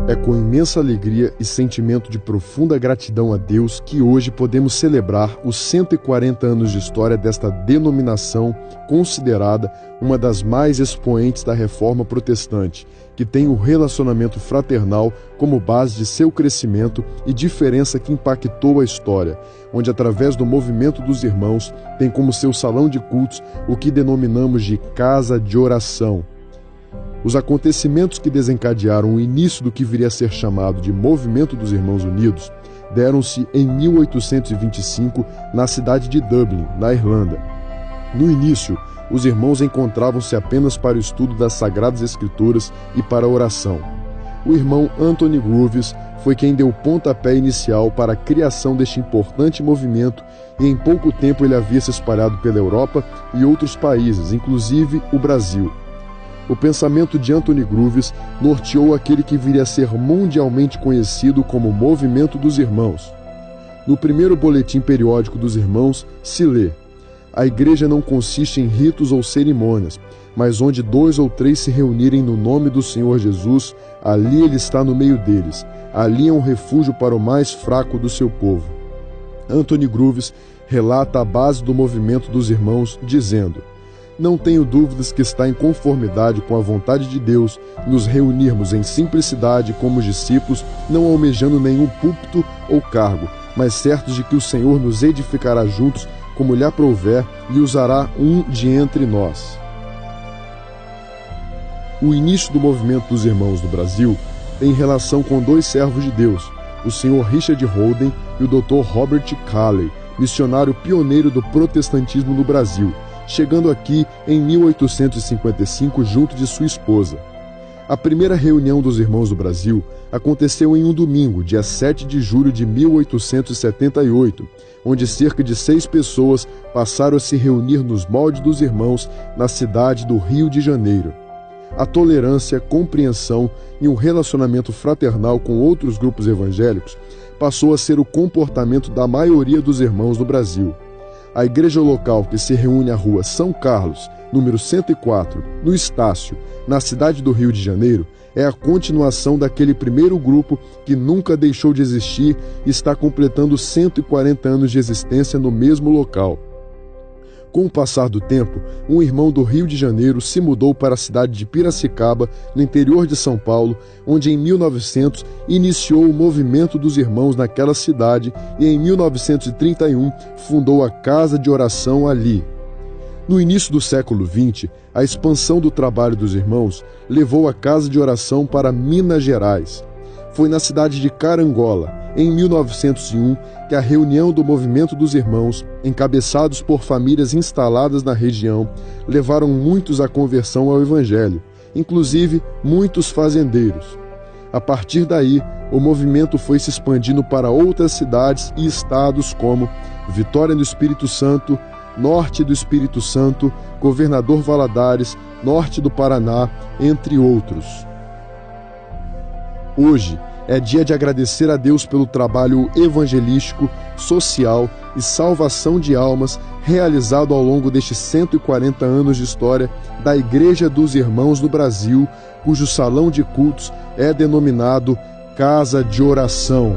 É com imensa alegria e sentimento de profunda gratidão a Deus que hoje podemos celebrar os 140 anos de história desta denominação considerada uma das mais expoentes da Reforma Protestante, que tem o relacionamento fraternal como base de seu crescimento e diferença que impactou a história, onde através do movimento dos irmãos tem como seu salão de cultos o que denominamos de casa de oração. Os acontecimentos que desencadearam o início do que viria a ser chamado de Movimento dos Irmãos Unidos deram-se em 1825 na cidade de Dublin, na Irlanda. No início, os irmãos encontravam-se apenas para o estudo das Sagradas Escrituras e para a oração. O irmão Anthony Groves foi quem deu o pontapé inicial para a criação deste importante movimento e em pouco tempo ele havia se espalhado pela Europa e outros países, inclusive o Brasil. O pensamento de Anthony Groves norteou aquele que viria a ser mundialmente conhecido como Movimento dos Irmãos. No primeiro boletim periódico dos irmãos se lê: a igreja não consiste em ritos ou cerimônias, mas onde 2 ou 3 se reunirem no nome do Senhor Jesus, ali ele está no meio deles. Ali é um refúgio para o mais fraco do seu povo. Anthony Groves relata a base do movimento dos irmãos, dizendo: não tenho dúvidas que está em conformidade com a vontade de Deus nos reunirmos em simplicidade como discípulos, não almejando nenhum púlpito ou cargo, mas certos de que o Senhor nos edificará juntos como lhe aprouver e usará um de entre nós. O início do movimento dos irmãos no Brasil tem relação com 2 servos de Deus, o Sr. Richard Holden e o Dr. Robert Calley, missionário pioneiro do protestantismo no Brasil, chegando aqui em 1855 junto de sua esposa. A primeira reunião dos irmãos do Brasil aconteceu em um domingo, dia 7 de julho de 1878, onde cerca de 6 pessoas passaram a se reunir nos moldes dos irmãos na cidade do Rio de Janeiro. A tolerância, compreensão e um relacionamento fraternal com outros grupos evangélicos passou a ser o comportamento da maioria dos irmãos do Brasil. A igreja local que se reúne à rua São Carlos, número 104, no Estácio, na cidade do Rio de Janeiro, é a continuação daquele primeiro grupo que nunca deixou de existir e está completando 140 anos de existência no mesmo local. Com o passar do tempo, um irmão do Rio de Janeiro se mudou para a cidade de Piracicaba, no interior de São Paulo, onde em 1900 iniciou o movimento dos irmãos naquela cidade e em 1931 fundou a Casa de Oração ali. No início do século XX, a expansão do trabalho dos irmãos levou a Casa de Oração para Minas Gerais. Foi na cidade de Carangola, em 1901, que a reunião do Movimento dos Irmãos, encabeçados por famílias instaladas na região, levaram muitos à conversão ao Evangelho, inclusive muitos fazendeiros. A partir daí, o movimento foi se expandindo para outras cidades e estados como Vitória do Espírito Santo, Norte do Espírito Santo, Governador Valadares, Norte do Paraná, entre outros. Hoje é dia de agradecer a Deus pelo trabalho evangelístico, social e salvação de almas realizado ao longo destes 140 anos de história da Igreja dos Irmãos do Brasil, cujo salão de cultos é denominado Casa de Oração.